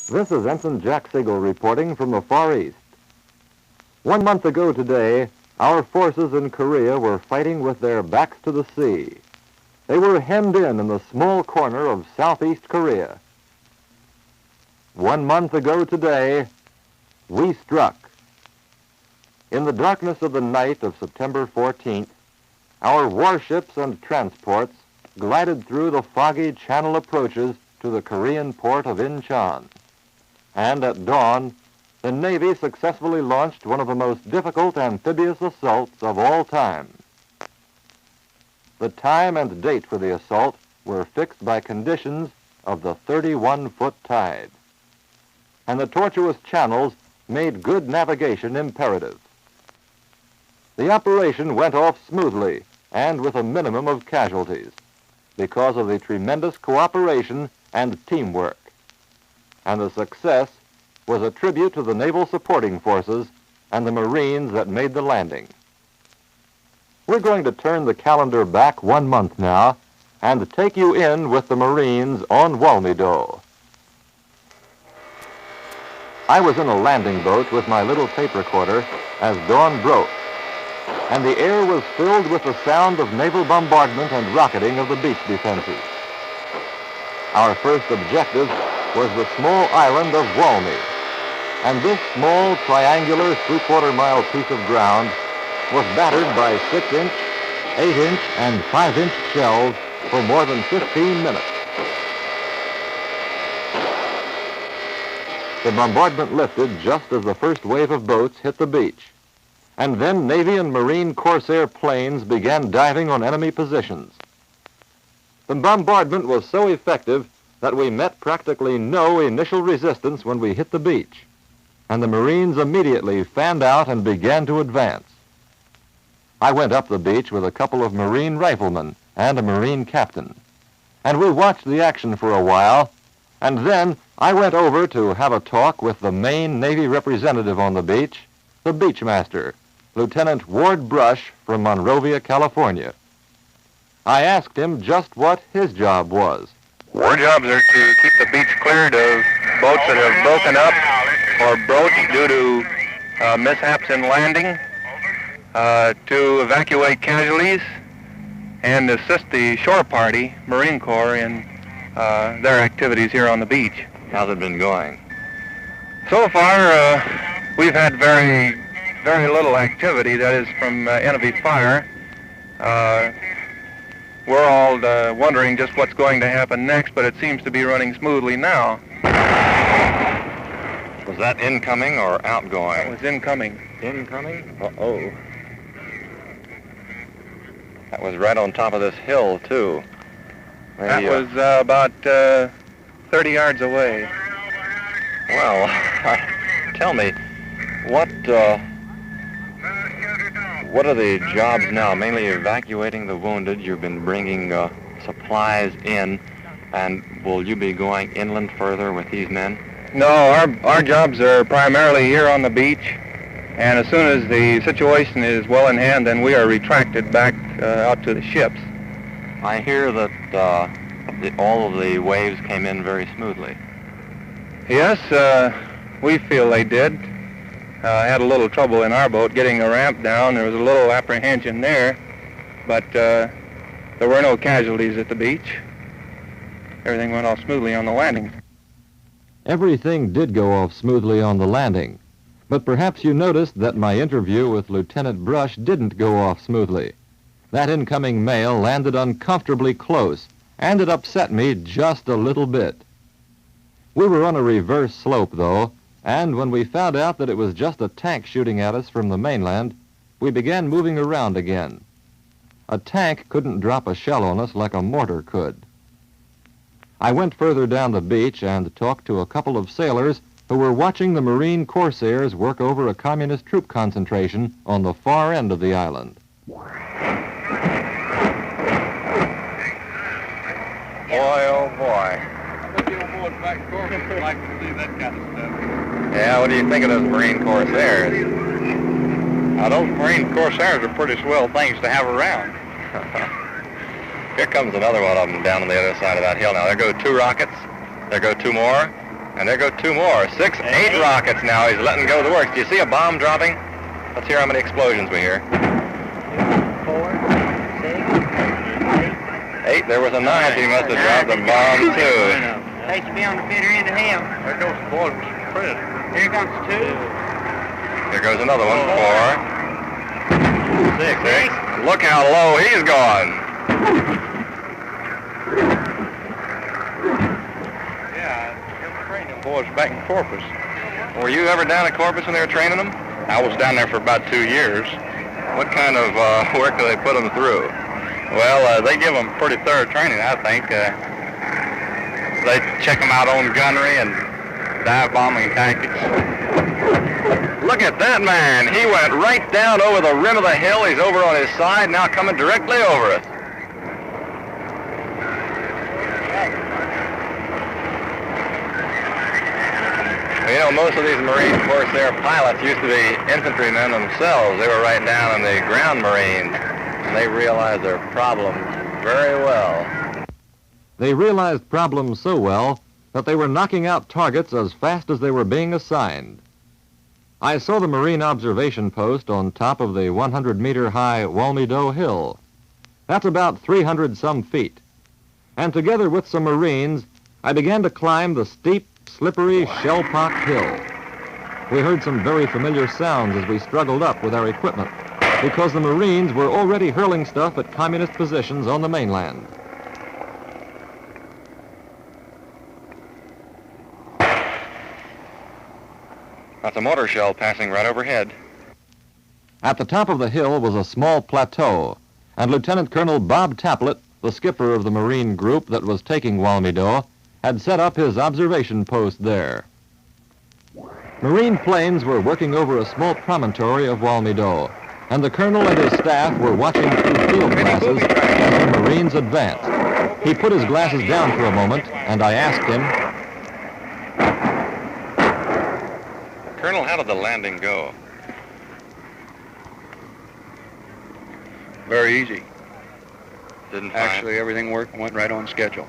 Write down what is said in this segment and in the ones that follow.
This is Ensign Jack Siegal reporting from the Far East. 1 month ago today, our forces in Korea were fighting with their backs to the sea. They were hemmed in the small corner of Southeast Korea. 1 month ago today, we struck. In the darkness of the night of September 14th, our warships and transports glided through the foggy channel approaches to the Korean port of Inchon. And at dawn, the Navy successfully launched one of the most difficult amphibious assaults of all time. The time and date for the assault were fixed by conditions of the 31-foot tide. And the tortuous channels made good navigation imperative. The operation went off smoothly and with a minimum of casualties because of the tremendous cooperation and teamwork. And the success was a tribute to the naval supporting forces and the Marines that made the landing. We're going to turn the calendar back 1 month now and take you in with the Marines on Wolmi Do. I was in a landing boat with my little tape recorder as dawn broke, and the air was filled with the sound of naval bombardment and rocketing of the beach defenses. Our first objective was the small island of Wolmi, and this small triangular 3/4 mile piece of ground was battered by 6-inch, 8-inch, and 5-inch shells for more than 15 minutes. The bombardment lifted just as the first wave of boats hit the beach, and then Navy and Marine Corsair planes began diving on enemy positions. The bombardment was so effective that we met practically no initial resistance when we hit the beach, and the Marines immediately fanned out and began to advance. I went up the beach with a couple of Marine riflemen and a Marine captain, and we watched the action for a while, and then I went over to have a talk with the main Navy representative on the beach, the beachmaster, Lieutenant Ward Brush from Monrovia, California. I asked him just what his job was. Our jobs are to keep the beach cleared of boats that have broken up or broached due to mishaps in landing, to evacuate casualties, and assist the shore party, Marine Corps, in their activities here on the beach. How's it been going? So far, we've had very little activity, that is from enemy fire. We're all wondering just what's going to happen next, but it seems to be running smoothly now. Was that incoming or outgoing? It was incoming. Incoming? Uh-oh. That was right on top of this hill, too. That was about 30 yards away. Well, tell me, what are the jobs now? Mainly evacuating the wounded. You've been bringing supplies in, and will you be going inland further with these men? No, our jobs are primarily here on the beach, and as soon as the situation is well in hand, then we are retracted back out to the ships. I hear that all of the waves came in very smoothly. Yes, we feel they did. Had a little trouble in our boat getting the ramp down. There was a little apprehension there, but there were no casualties at the beach. Everything went off smoothly on the landing. Everything did go off smoothly on the landing, but perhaps you noticed that my interview with Lieutenant Brush didn't go off smoothly. That incoming mail landed uncomfortably close, and it upset me just a little bit. We were on a reverse slope, though, and when we found out that it was just a tank shooting at us from the mainland, we began moving around again. A tank couldn't drop a shell on us like a mortar could. I went further down the beach and talked to a couple of sailors who were watching the Marine Corsairs work over a communist troop concentration on the far end of the island. Boy, oh boy. Like to see that kind of stuff. Yeah, what do you think of those Marine Corsairs? Now, those Marine Corsairs are pretty swell things to have around. Here comes another one of them down on the other side of that hill. Now, there go 2 rockets. There go 2 more. And there go two more. 6, 8 rockets now. He's letting go of the works. Do you see a bomb dropping? Let's hear how many explosions we hear. 4, 6, 8. 8. There was a 9th. He must have dropped a bomb, too. They should be on the bitter end of hell. There goes the boy with some credit. Here comes 2. Here goes another one. 4. 6. Look how low he's gone. Boys back in Corpus. Were you ever down at Corpus when they were training them? I was down there for about 2 years. What kind of work do they put them through? Well, they give them pretty thorough training, I think. They check them out on gunnery and dive bombing tactics. Look at that man. He went right down over the rim of the hill. He's over on his side, now coming directly over us. You know, most of these Marine Corps, their pilots used to be infantrymen themselves. They were right down in the ground Marines, and they realized their problems very well. They realized problems so well that they were knocking out targets as fast as they were being assigned. I saw the Marine observation post on top of the 100-meter-high Wolmi Do hill. That's about 300-some feet. And together with some Marines, I began to climb the steep, slippery, shell-pocked hill. We heard some very familiar sounds as we struggled up with our equipment, because the Marines were already hurling stuff at communist positions on the mainland. That's a mortar shell passing right overhead. At the top of the hill was a small plateau, and Lieutenant Colonel Bob Taplett, the skipper of the Marine group that was taking Wolmi Do, had set up his observation post there. Marine planes were working over a small promontory of Wolmi Do, and the colonel and his staff were watching through field glasses as the Marines advanced. He put his glasses down for a moment, and I asked him, Colonel, how did the landing go? Very easy. Didn't Actually, everything went right on schedule.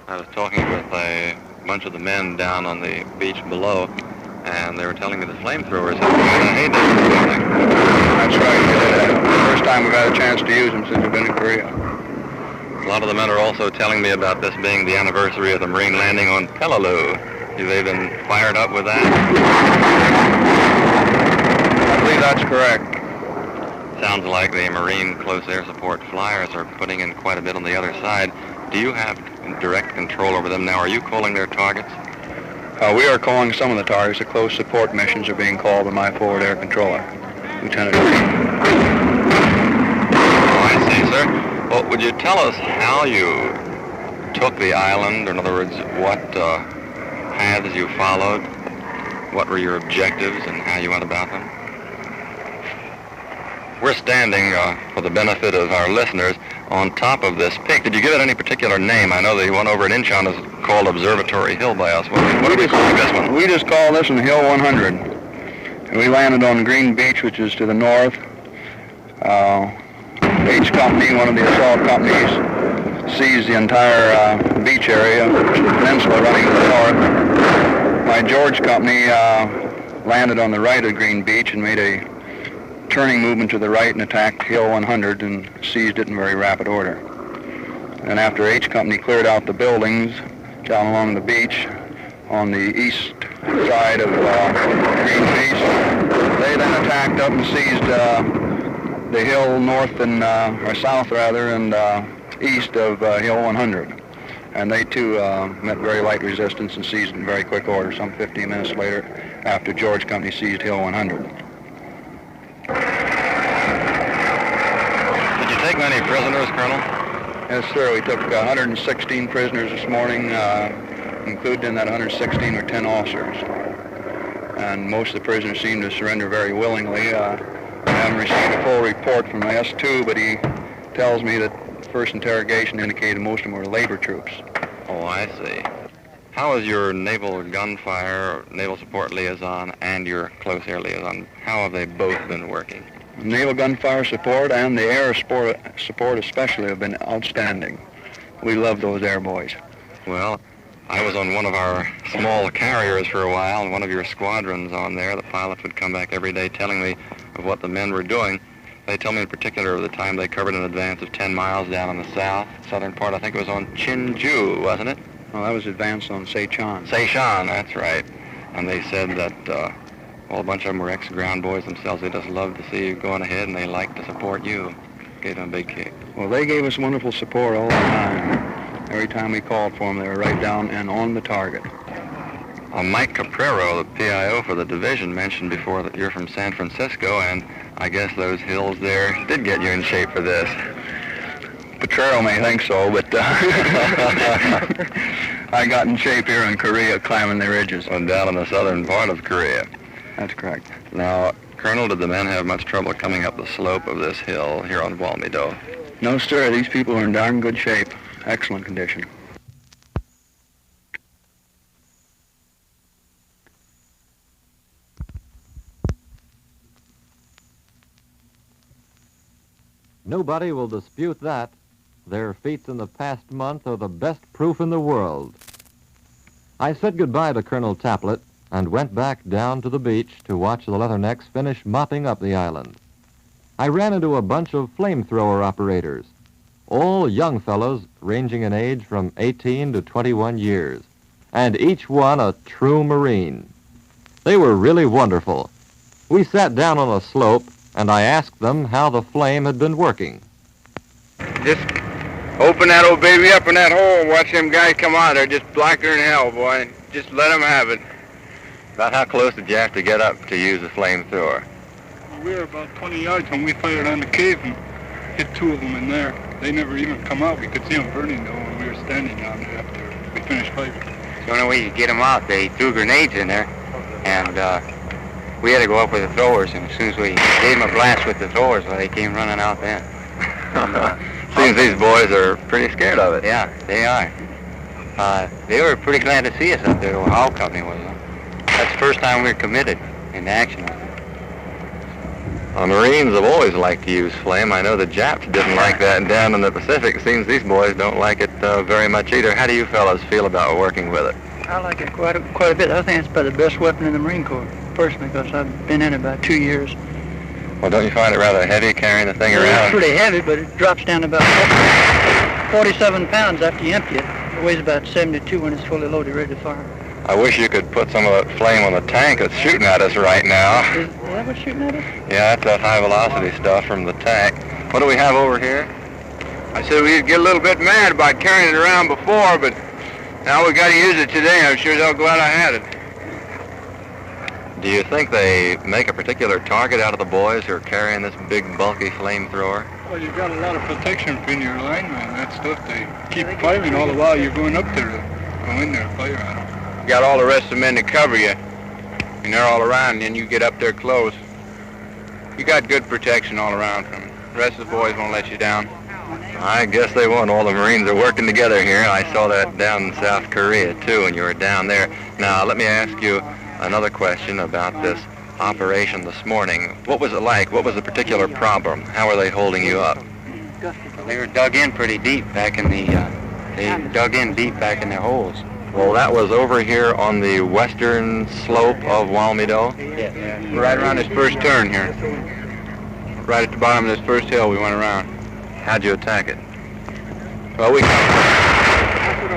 I was talking with a bunch of the men down on the beach below, and they were telling me the flamethrowers had been a heyday in the building. That's right. First time we've had a chance to use them since we've been in Korea. A lot of the men are also telling me about this being the anniversary of the Marine landing on Peleliu. Have they been fired up with that? I believe that's correct. Sounds like the Marine close air support flyers are putting in quite a bit on the other side. Do you have direct control over them now? Are you calling their targets? We are calling some of the targets. The close support missions are being called by my forward air controller, Lieutenant Green. Oh, I see, sir. Well, would you tell us how you took the island? Or in other words, what paths you followed? What were your objectives and how you went about them? We're standing, for the benefit of our listeners, on top of this peak. Did you give it any particular name? I know the one over at Inchon is called Observatory Hill by us. What are we calling this one? We just call this one Hill 100. And we landed on Green Beach, which is to the north. H Company, one of the assault companies, seized the entire beach area, which is the peninsula running to the north. My George Company landed on the right of Green Beach and made a turning movement to the right and attacked Hill 100 and seized it in very rapid order. And after H Company cleared out the buildings down along the beach on the east side of Green Beach, they then attacked up and seized the hill north and, or south rather, and east of Hill 100. And they too met very light resistance and seized in very quick order some 15 minutes later after George Company seized Hill 100. Did you take many prisoners, Colonel? Yes, sir. We took 116 prisoners this morning. Included in that 116 were 10 officers. And most of the prisoners seemed to surrender very willingly. I haven't received a full report from S2, but he tells me that the first interrogation indicated most of them were labor troops. Oh, I see. How is your naval gunfire, naval support liaison, and your close air liaison, how have they both been working? Naval gunfire support and the air support especially have been outstanding. We love those air boys. Well, I was on one of our small carriers for a while, and one of your squadrons on there. The pilots would come back every day telling me of what the men were doing. They told me in particular of the time they covered an advance of 10 miles down in the southern part. I think it was on Chinju, wasn't it? Well, that was advanced on Seichon. Seichon, that's right. And they said that a bunch of them were ex-ground boys themselves. They just loved to see you going ahead, and they liked to support you. Gave them a big kick. Well, they gave us wonderful support all the time. Every time we called for them, they were right down and on the target. Mike Caprero, the PIO for the division, mentioned before that you're from San Francisco, and I guess those hills there did get you in shape for this. Petrero may think so, but I got in shape here in Korea climbing the ridges. And down in the southern part of Korea. That's correct. Now, Colonel, did the men have much trouble coming up the slope of this hill here on Wolmi Do? No, sir. These people are in darn good shape. Excellent condition. Nobody will dispute that. Their feats in the past month are the best proof in the world. I said goodbye to Colonel Taplett and went back down to the beach to watch the Leathernecks finish mopping up the island. I ran into a bunch of flamethrower operators, all young fellows ranging in age from 18 to 21 years, and each one a true Marine. They were really wonderful. We sat down on a slope, and I asked them how the flame had been working. Just open that old baby up in that hole and watch them guys come out. They're just blacker than hell, boy. Just let them have it. About how close did you have to get up to use a flamethrower? We were about 20 yards when we fired on the cave and hit two of them in there. They never even come out. We could see them burning, though, when we were standing down there after we finished fighting. The only way you get them out, they threw grenades in there, and we had to go up with the throwers, and as soon as we gave them a blast with the throwers, well, they came running out then. Seems these boys are pretty scared of it. Yeah, they are. They were pretty glad to see us up there, the Howe Company was. That's the first time we were committed into action. Marines have always liked to use flame. I know the Japs didn't like that down in the Pacific. It seems these boys don't like it very much either. How do you fellows feel about working with it? I like it quite a bit. I think it's about the best weapon in the Marine Corps, personally, because I've been in it about 2 years. Well, don't you find it rather heavy carrying the thing around? It's pretty heavy, but it drops down to about 47 pounds after you empty it. It weighs about 72 when it's fully loaded, ready to fire. I wish you could put some of that flame on the tank that's shooting at us right now. Is that what's shooting at us? Yeah, that's that high-velocity stuff from the tank. What do we have over here? I said we'd get a little bit mad about carrying it around before, but now we got to use it today. I'm sure they'll glad I had it. Do you think they make a particular target out of the boys who are carrying this big, bulky flamethrower? Well, you've got a lot of protection between your linemen and that stuff. They keep firing all the while you're going up there to go in there and fire on them. You got all the rest of the men to cover you, and they're all around, and then you get up there close. You got good protection all around from them. The rest of the boys won't let you down. I guess they won't. All the Marines are working together here. I saw that down in South Korea, too, when you were down there. Now, let me ask you another question about this operation this morning. What was it like? What was the particular problem? How were they holding you up? They were dug in pretty deep back in the, they dug in deep back in their holes. Well, that was over here on the western slope of Wolmi Do? Yeah. Right around this first turn here. Right at the bottom of this first hill we went around. How'd you attack it? Well,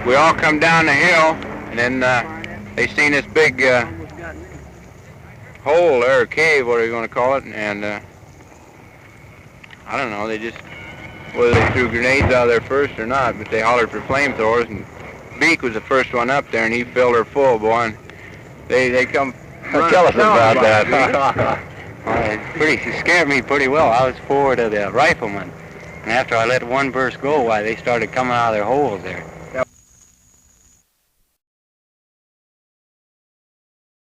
we all come down the hill, and then they seen this big hole there, or cave, whatever you want to call it, and I don't know, they just, whether they threw grenades out there first or not, but they hollered for flamethrowers, and Beak was the first one up there, and he filled her full, boy, and they come... Tell us about that. It scared me pretty well. I was forward of the riflemen, and after I let one burst go, why, they started coming out of their holes there.